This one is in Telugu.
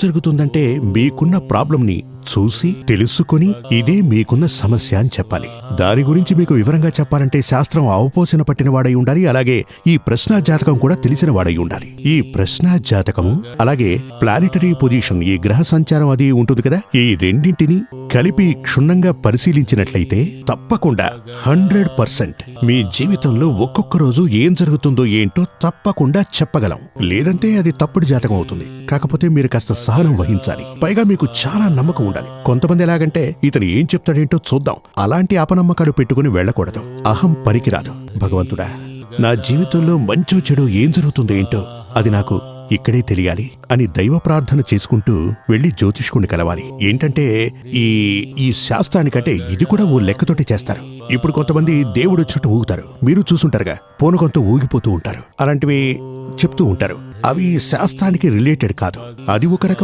జరుగుతుందంటే మీకున్న ప్రాబ్లంని చూసి తెలుసుకొని ఇదే మీకున్న సమస్య అని చెప్పాలి. దాని గురించి మీకు వివరంగా చెప్పాలంటే శాస్త్రం అవపోసన పట్టినవాడై ఉండాలి. అలాగే ఈ ప్రశ్నా జాతకం కూడా తెలిసిన వాడై ఉండాలి. ఈ ప్రశ్నా జాతకము అలాగే ప్లానిటరీ పొజిషన్, ఈ గ్రహ సంచారం అది ఉంటుంది కదా, ఈ రెండింటిని కలిపి క్షుణ్ణంగా పరిశీలించినట్లయితే తప్పకుండా 100% మీ జీవితంలో ఒక్కొక్క రోజు ఏం జరుగుతుందో ఏంటో తప్పకుండా చెప్పగలం. లేదంటే అది తప్పుడు జాతకం అవుతుంది. కాకపోతే మీరు కాస్త సహనం వహించాలి. పైగా మీకు చాలా నమ్మకం ఉండాలి. కొంతమంది ఎలాగంటే ఇతను ఏం చెప్తాడేంటో చూద్దాం, అలాంటి అపనమ్మకాలు పెట్టుకుని వెళ్ళకూడదు. అహం పనికిరాదు. భగవంతుడా, నా జీవితంలో మంచో చెడు ఏం జరుగుతుందో ఏంటో అది నాకు ఇక్కడే తెలియాలి అని దైవ ప్రార్థన చేసుకుంటూ వెళ్లి జ్యోతిష్కుణ్ణి కలవాలి. ఏంటంటే ఈ శాస్త్రానికంటే ఇది కూడా ఓ లెక్కతోటి చేస్తారు. ఇప్పుడు కొంతమంది దేవుడు చుట్టూ ఊగుతారు, మీరు చూసుంటారుగా, పోనుకొంత ఊగిపోతూ ఉంటారు. అలాంటివి చెప్తూ ఉంటారు. అవి శాస్త్రానికి రిలేటెడ్ కాదు. అది ఒక రకం